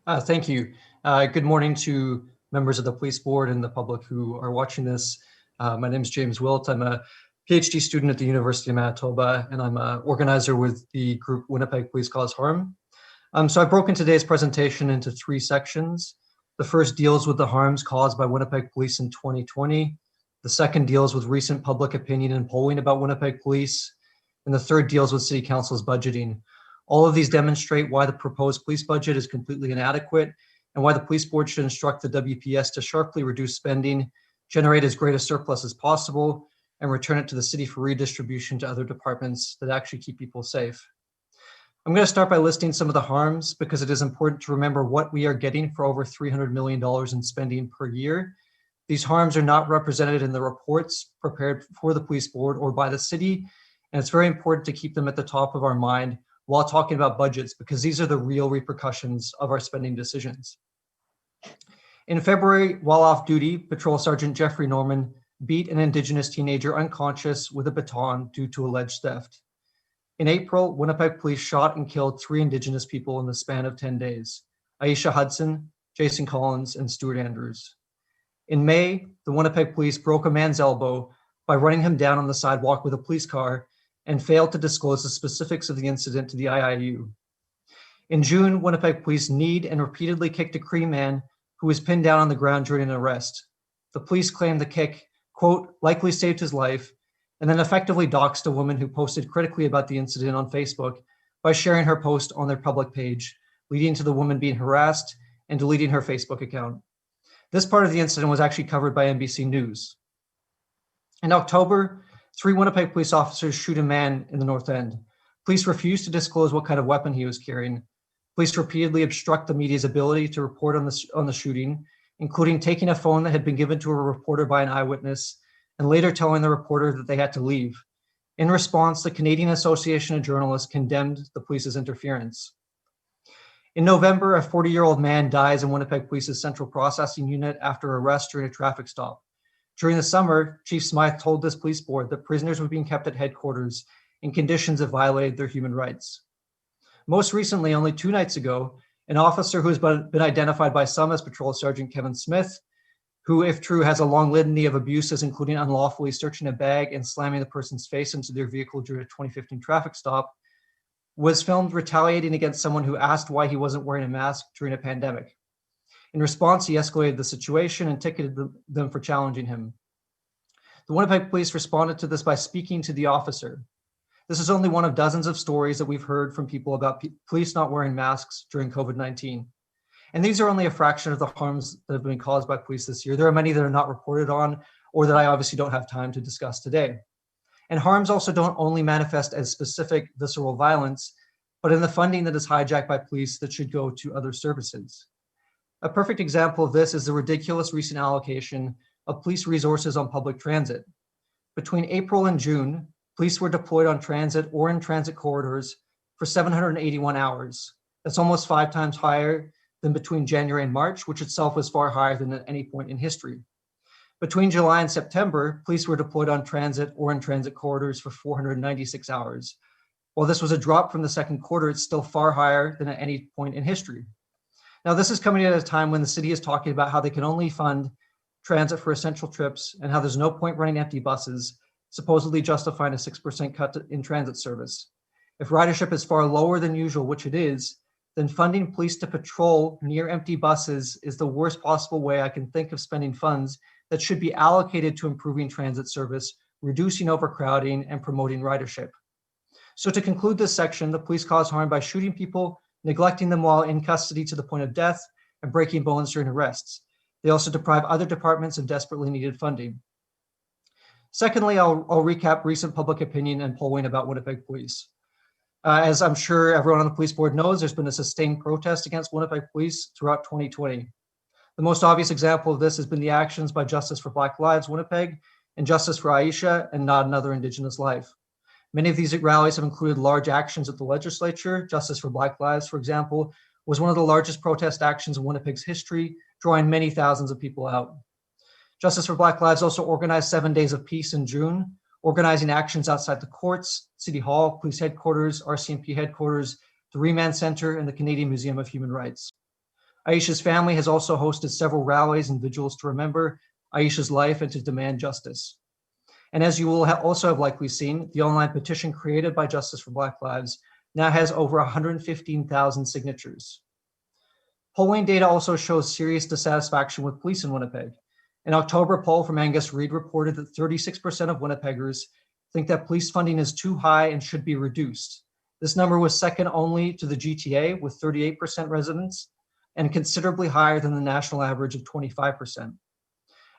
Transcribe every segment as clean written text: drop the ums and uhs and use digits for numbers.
Thank you. Good morning to members of the police board and the public who are watching this. My name is James Wilt. I'm a PhD student at the University of Manitoba, and I'm an organizer with the group Winnipeg Police Cause Harm. So I've broken today's presentation into three sections. The first deals with the harms caused by Winnipeg Police in 2020. The second deals with recent public opinion and polling about Winnipeg Police. And the third deals with City Council's budgeting. All of these demonstrate why the proposed police budget is completely inadequate and why the police board should instruct the WPS to sharply reduce spending, generate as great a surplus as possible, and return it to the city for redistribution to other departments that actually keep people safe. I'm going to start by listing some of the harms because it is important to remember what we are getting for over $300 million in spending per year. These harms are not represented in the reports prepared for the police board or by the city, and it's very important to keep them at the top of our mind while talking about budgets, because these are the real repercussions of our spending decisions. In February, while off duty, Patrol Sergeant Jeffrey Norman beat an Indigenous teenager unconscious with a baton due to alleged theft. In April, Winnipeg police shot and killed 3 Indigenous people in the span of 10 days, Aisha Hudson, Jason Collins, and Stuart Andrews. In May, the Winnipeg police broke a man's elbow by running him down on the sidewalk with a police car and failed to disclose the specifics of the incident to the IIU. In June, Winnipeg police kneed and repeatedly kicked a Cree man who was pinned down on the ground during an arrest. The police claimed the kick, quote, likely saved his life, and then effectively doxed a woman who posted critically about the incident on Facebook by sharing her post on their public page, leading to the woman being harassed and deleting her Facebook account. This part of the incident was actually covered by NBC News. In October, 3 Winnipeg police officers shoot a man in the North End. Police refused to disclose what kind of weapon he was carrying. Police repeatedly obstruct the media's ability to report on the shooting, including taking a phone that had been given to a reporter by an eyewitness and later telling the reporter that they had to leave. In response, the Canadian Association of Journalists condemned the police's interference. In November, a 40-year-old man dies in Winnipeg Police's Central Processing Unit after arrest during a traffic stop. During the summer, Chief Smythe told this police board that prisoners were being kept at headquarters in conditions that violated their human rights. Most recently, only 2 nights ago, an officer who has been identified by some as Patrol Sergeant Kevin Smith, who, if true, has a long litany of abuses, including unlawfully searching a bag and slamming the person's face into their vehicle during a 2015 traffic stop, was filmed retaliating against someone who asked why he wasn't wearing a mask during a pandemic. In response, he escalated the situation and ticketed them for challenging him. The Winnipeg police responded to this by speaking to the officer. This is only one of dozens of stories that we've heard from people about police not wearing masks during COVID-19. And these are only a fraction of the harms that have been caused by police this year. There are many that are not reported on or that I obviously don't have time to discuss today. And harms also don't only manifest as specific visceral violence, but in the funding that is hijacked by police that should go to other services. A perfect example of this is the ridiculous recent allocation of police resources on public transit. Between April and June, police were deployed on transit or in transit corridors for 781 hours. That's almost 5 times higher than between January and March, which itself was far higher than at any point in history. Between July and September, police were deployed on transit or in transit corridors for 496 hours. While this was a drop from the second quarter, it's still far higher than at any point in history. Now, this is coming at a time when the city is talking about how they can only fund transit for essential trips and how there's no point running empty buses, supposedly justifying a 6% cut in transit service. If ridership is far lower than usual, which it is, then funding police to patrol near empty buses is the worst possible way I can think of spending funds that should be allocated to improving transit service, reducing overcrowding, and promoting ridership. So to conclude this section, the police cause harm by shooting people, neglecting them while in custody to the point of death, and breaking bones during arrests. They also deprive other departments of desperately needed funding. Secondly, I'll recap recent public opinion and polling about Winnipeg Police. As I'm sure everyone on the police board knows, there's been a sustained protest against Winnipeg Police throughout 2020. The most obvious example of this has been the actions by Justice for Black Lives Winnipeg and Justice for Aisha and Not Another Indigenous Life. Many of these rallies have included large actions at the legislature. Justice for Black Lives, for example, was one of the largest protest actions in Winnipeg's history, drawing many thousands of people out. Justice for Black Lives also organized 7 days of peace in June, organizing actions outside the courts, City Hall, police headquarters, RCMP headquarters, the Remand Center, and the Canadian Museum of Human Rights. Aisha's family has also hosted several rallies and vigils to remember Aisha's life and to demand justice. And as you will also have likely seen, the online petition created by Justice for Black Lives now has over 115,000 signatures. Polling data also shows serious dissatisfaction with police in Winnipeg. An October poll from Angus Reid reported that 36% of Winnipeggers think that police funding is too high and should be reduced. This number was second only to the GTA with 38% residents and considerably higher than the national average of 25%.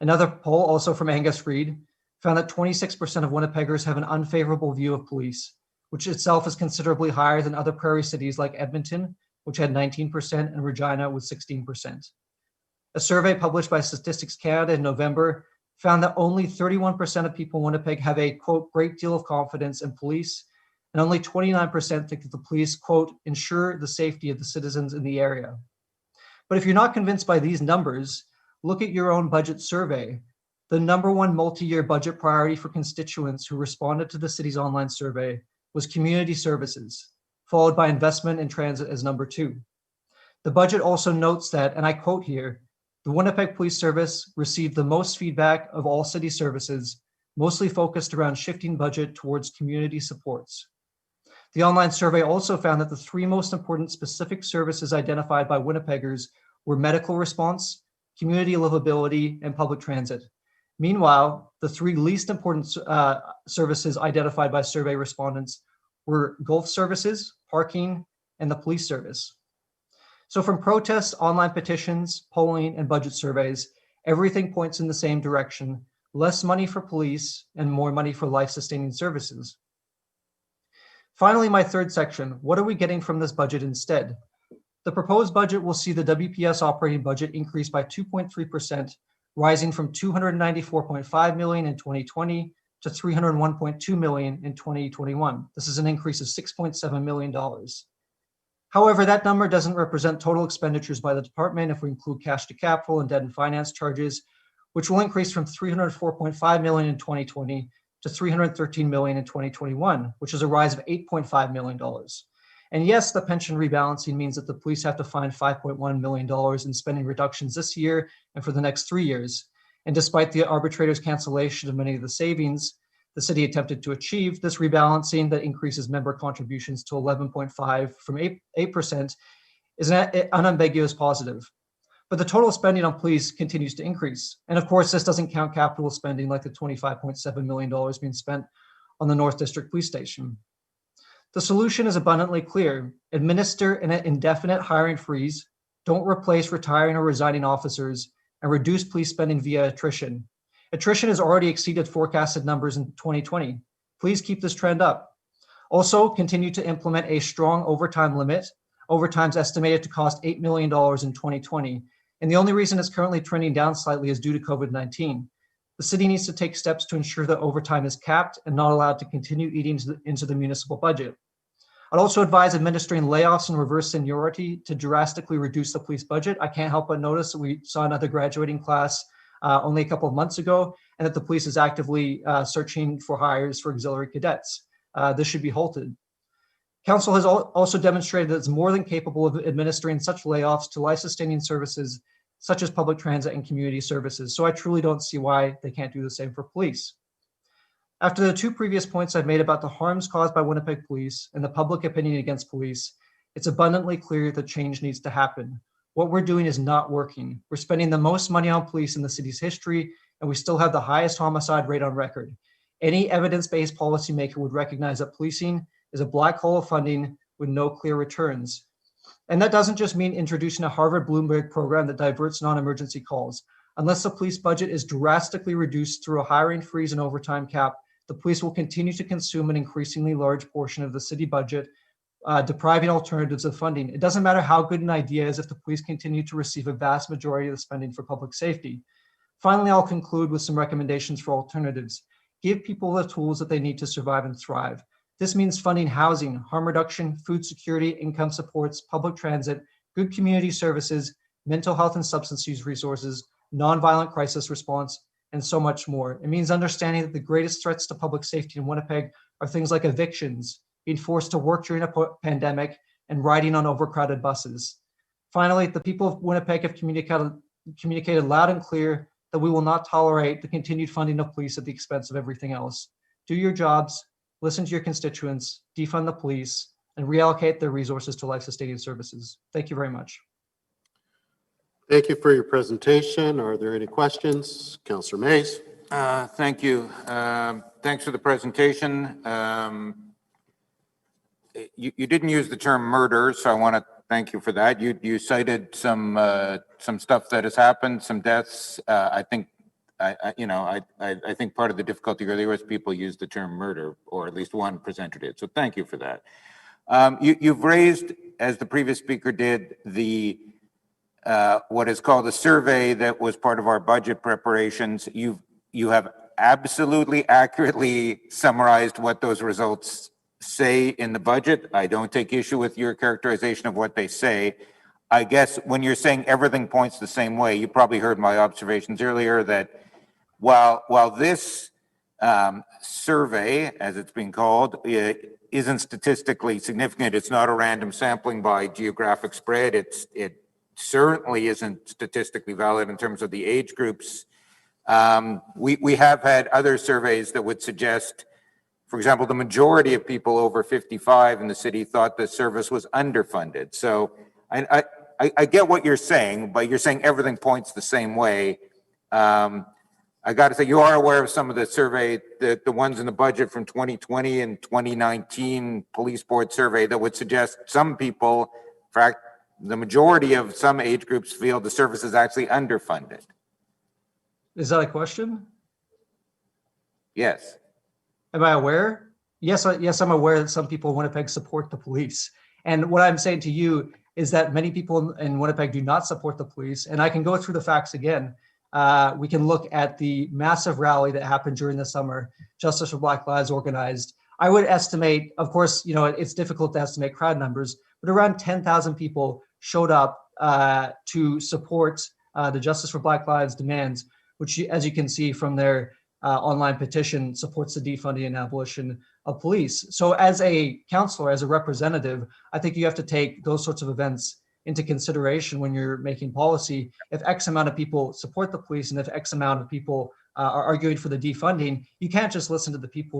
Another poll, also from Angus Reid, found that 26% of Winnipeggers have an unfavorable view of police, which itself is considerably higher than other prairie cities like Edmonton, which had 19%, and Regina with 16%. A survey published by Statistics Canada in November found that only 31% of people in Winnipeg have a, quote, great deal of confidence in police, and only 29% think that the police, quote, ensure the safety of the citizens in the area. But if you're not convinced by these numbers, look at your own budget survey. The number one multi-year budget priority for constituents who responded to the city's online survey was community services, followed by investment in transit as number two. The budget also notes that, and I quote here, the Winnipeg Police Service received the most feedback of all city services, mostly focused around shifting budget towards community supports. The online survey also found that the three most important specific services identified by Winnipeggers were medical response, community livability, and public transit. Meanwhile, the three least important services identified by survey respondents were golf services, parking, and the police service. So from protests, online petitions, polling, and budget surveys, everything points in the same direction: less money for police and more money for life-sustaining services. Finally, my third section, what are we getting from this budget instead? The proposed budget will see the WPS operating budget increase by 2.3%, rising from $294.5 million in 2020 to $301.2 million in 2021. This is an increase of $6.7 million. However, that number doesn't represent total expenditures by the department if we include cash to capital and debt and finance charges, which will increase from $304.5 million in 2020 to $313 million in 2021, which is a rise of $8.5 million. And yes, the pension rebalancing means that the police have to find $5.1 million in spending reductions this year and for the next 3 years. And despite the arbitrator's cancellation of many of the savings the city attempted to achieve, this rebalancing that increases member contributions to 11.5% from 8% is an unambiguous positive. But the total spending on police continues to increase. And of course, this doesn't count capital spending like the $25.7 million being spent on the North District Police Station. The solution is abundantly clear. Administer an indefinite hiring freeze, don't replace retiring or resigning officers, and reduce police spending via attrition. Attrition has already exceeded forecasted numbers in 2020. Please keep this trend up. Also, continue to implement a strong overtime limit. Overtime is estimated to cost $8 million in 2020. And the only reason it's currently trending down slightly is due to COVID-19. The city needs to take steps to ensure that overtime is capped and not allowed to continue eating into the municipal budget. I'd also advise administering layoffs and reverse seniority to drastically reduce the police budget. I can't help but notice that we saw another graduating class only a couple of months ago, and that the police is actively searching for hires for auxiliary cadets. This should be halted. Council has also demonstrated that it's more than capable of administering such layoffs to life-sustaining services such as public transit and community services. So I truly don't see why they can't do the same for police. After the two previous points I've made about the harms caused by Winnipeg police and the public opinion against police, it's abundantly clear that change needs to happen. What we're doing is not working. We're spending the most money on police in the city's history, and we still have the highest homicide rate on record. Any evidence-based policymaker would recognize that policing is a black hole of funding with no clear returns. And that doesn't just mean introducing a Harvard-Bloomberg program that diverts non-emergency calls. Unless the police budget is drastically reduced through a hiring freeze and overtime cap, the police will continue to consume an increasingly large portion of the city budget, depriving alternatives of funding. It doesn't matter how good an idea is if the police continue to receive a vast majority of the spending for public safety. Finally, I'll conclude with some recommendations for alternatives. Give people the tools that they need to survive and thrive. This means funding housing, harm reduction, food security, income supports, public transit, good community services, mental health and substance use resources, nonviolent crisis response, and so much more. It means understanding that the greatest threats to public safety in Winnipeg are things like evictions, being forced to work during a pandemic, and riding on overcrowded buses. Finally, the people of Winnipeg have communicated loud and clear that we will not tolerate the continued funding of police at the expense of everything else. Do your jobs, listen to your constituents, defund the police, and reallocate their resources to life-sustaining services. Thank you very much. Thank you for your presentation. Are there any questions? Councillor Mays. Thank you. Thanks for the presentation. You didn't use the term murder, so I want to thank you for that. You cited some stuff that has happened, some deaths. I think part of the difficulty earlier was people used the term murder, or at least one presented it. So thank you for that. You've raised, as the previous speaker did, the what is called a survey that was part of our budget preparations. You have absolutely accurately summarized what those results say in the budget. I don't take issue with your characterization of what they say. I guess when you're saying everything points the same way, you probably heard my observations earlier that while this survey, as it's being called, isn't statistically significant, it's not a random sampling by geographic spread, it certainly isn't statistically valid in terms of the age groups. We have had other surveys that would suggest, for example, the majority of people over 55 in the city thought the service was underfunded. So I get what you're saying, but you're saying everything points the same way. I got to say, you are aware of some of the survey, the ones in the budget from 2020 and 2019 police board survey that would suggest some people, in fact, the majority of some age groups feel the service is actually underfunded. Is that a question? Yes. Am I aware? Yes, I'm aware that some people in Winnipeg support the police. And what I'm saying to you is that many people in Winnipeg do not support the police. And I can go through the facts again. We can look at the massive rally that happened during the summer, Justice for Black Lives organized. I would estimate, of course, it's difficult to estimate crowd numbers, but around 10,000 people showed up to support the Justice for Black Lives demands, which, as you can see from their online petition, supports the defunding and abolition of police. So as a councillor, as a representative, I think you have to take those sorts of events into consideration when you're making policy. If X amount of people support the police and if X amount of people are arguing for the defunding, you can't just listen to the people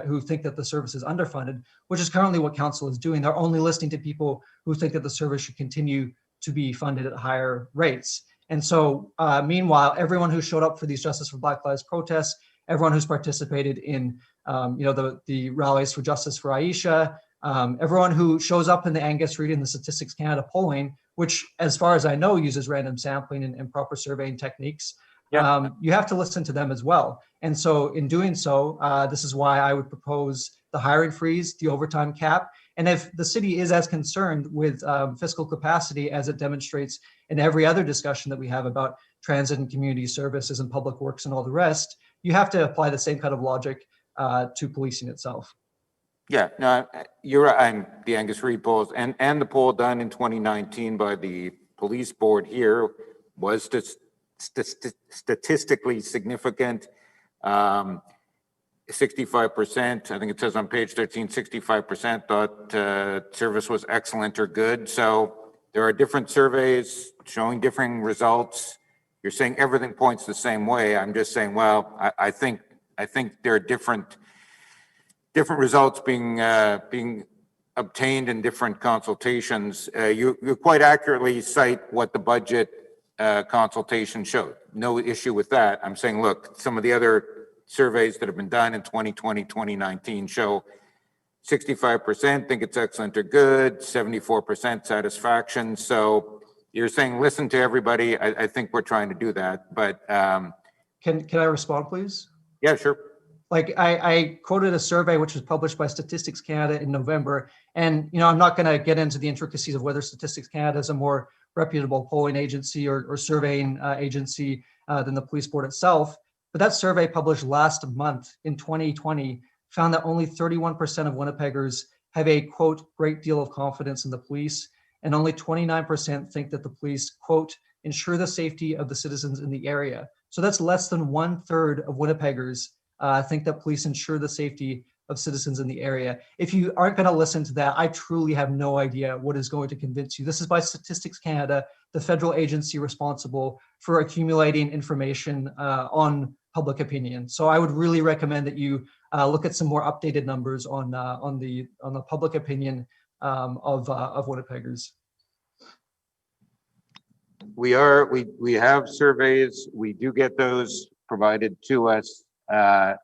who think that the service is underfunded, which is currently what council is doing. They're only listening to people who think that the service should continue to be funded at higher rates. And so meanwhile, everyone who showed up for these Justice for Black Lives protests, everyone who's participated in the rallies for Justice for Aisha, everyone who shows up in the Angus Reid and the Statistics Canada polling, which as far as I know uses random sampling and proper surveying techniques, you have to listen to them as well. And so in doing so, this is why I would propose the hiring freeze, the overtime cap. And if the city is as concerned with fiscal capacity as it demonstrates in every other discussion that we have about transit and community services and public works and all the rest, you have to apply the same kind of logic to policing itself. Yeah, no, you're right. I'm the Angus Reid polls and the poll done in 2019 by the police board here was statistically significant. 65%, I think it says on page 13, 65% thought service was excellent or good. So there are different surveys showing differing results. You're saying everything points the same way. I'm just saying, well, I think there are different results being obtained in different consultations. You quite accurately cite what the budget consultation showed. No issue with that. I'm saying, look, some of the other surveys that have been done in 2020, 2019 show 65% think it's excellent or good, 74% satisfaction. So you're saying listen to everybody. I think we're trying to do that, but Can I respond, please? Yeah, sure. Like I quoted a survey which was published by Statistics Canada in November, and I'm not going to get into the intricacies of whether Statistics Canada is a more reputable polling agency or surveying agency than the police board itself. But that survey published last month in 2020 found that only 31% of Winnipeggers have a, quote, great deal of confidence in the police, and only 29% think that the police, quote, ensure the safety of the citizens in the area. So that's less than 1/3 of Winnipeggers think that police ensure the safety of citizens in the area. If you aren't going to listen to that, I truly have no idea what is going to convince you. This is by Statistics Canada, the federal agency responsible for accumulating information on public opinion. So I would really recommend that you look at some more updated numbers on the public opinion of Winnipeggers. We have surveys. We do get those provided to us.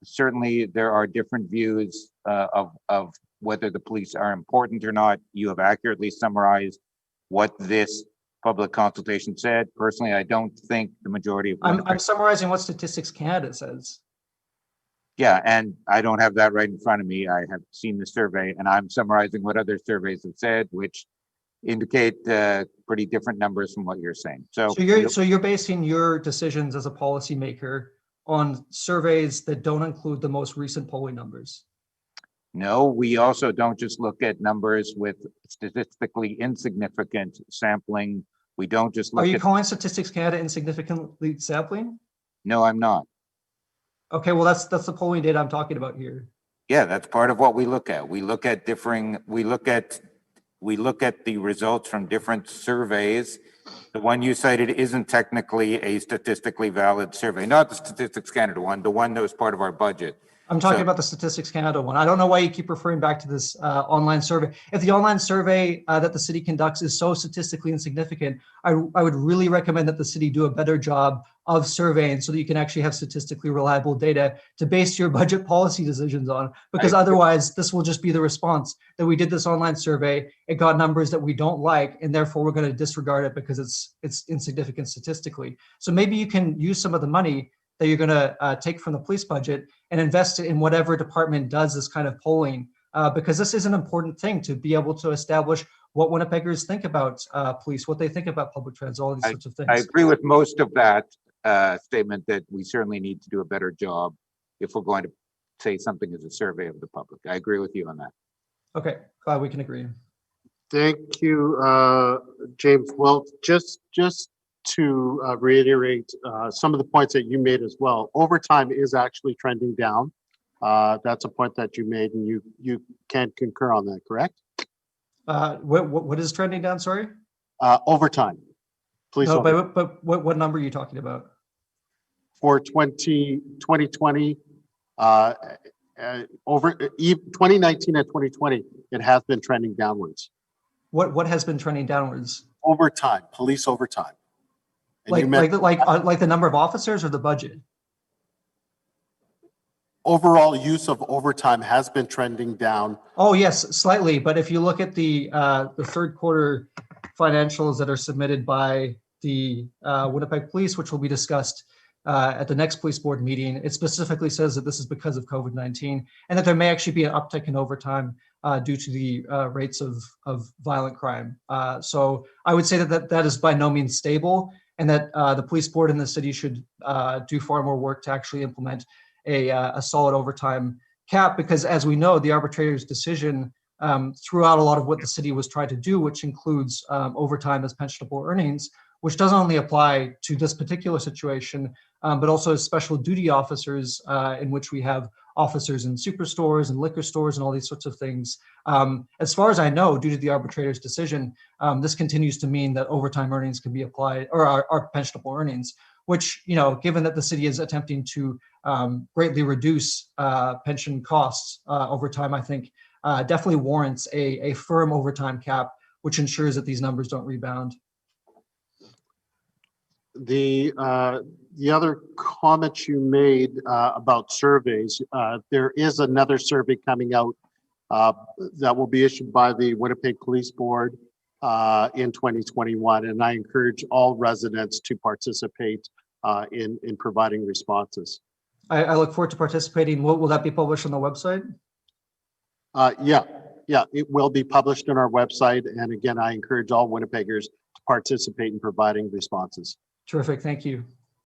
Certainly, there are different views of whether the police are important or not. You have accurately summarized what this public consultation said. Personally, I don't think the majority of I'm summarizing what Statistics Canada says. Yeah, and I don't have that right in front of me. I have seen the survey, and I'm summarizing what other surveys have said, which indicate pretty different numbers from what you're saying. So you're basing your decisions as a policymaker on surveys that don't include the most recent polling numbers. No, we also don't just look at numbers with statistically insignificant sampling. We don't just look Are you calling Statistics Canada insignificantly sampling? No, I'm not. Okay, well, that's the polling data I'm talking about here. Yeah, that's part of what we look at. We look at the results from different surveys. The one you cited isn't technically a statistically valid survey, not the Statistics Canada one, the one that was part of our budget. I'm talking about the Statistics Canada one. I don't know why you keep referring back to this online survey. If the online survey that the city conducts is so statistically insignificant, I would really recommend that the city do a better job of surveying so that you can actually have statistically reliable data to base your budget policy decisions on, because otherwise this will just be the response that we did this online survey, it got numbers that we don't like, and therefore we're going to disregard it because it's insignificant statistically. So maybe you can use some of the money that you're going to take from the police budget and invest it in whatever department does this kind of polling, because this is an important thing to be able to establish what Winnipeggers think about police, what they think about public transit, all these sorts of things. I agree with most of that statement, that we certainly need to do a better job if we're going to say something as a survey of the public. I agree with you on that. Okay, glad we can agree. Thank you, James. Well, just to reiterate some of the points that you made as well, overtime is actually trending down. That's a point that you made, and you can concur on that, correct? What is trending down? Sorry. Overtime. Please. No, but what number are you talking about? For 2020, over 2019 and 2020, it has been trending downwards. What has been trending downwards? Overtime, police overtime. And like the number of officers or the budget? Overall use of overtime has been trending down. Oh yes, slightly. But if you look at the third quarter financials that are submitted by the Winnipeg Police, which will be discussed at the next police board meeting, it specifically says that this is because of COVID-19 and that there may actually be an uptick in overtime due to the rates of violent crime. So I would say that is by no means stable, and that the police board in the city should do far more work to actually implement a solid overtime cap, because as we know, the arbitrator's decision throughout a lot of what the city was trying to do, which includes overtime as pensionable earnings, which doesn't only apply to this particular situation, but also special duty officers in which we have officers in superstores and liquor stores and all these sorts of things. As far as I know, due to the arbitrator's decision, this continues to mean that overtime earnings can be applied, or are pensionable earnings, which, you know, given that the city is attempting to greatly reduce pension costs over time, I think definitely warrants a firm overtime cap, which ensures that these numbers don't rebound. The other comment you made about surveys, there is another survey coming out that will be issued by the Winnipeg Police Board in 2021, and I encourage all residents to participate in providing responses. I look forward to participating. Will that be published on the website? Yeah, it will be published on our website, and again, I encourage all Winnipeggers to participate in providing responses. Terrific, thank you.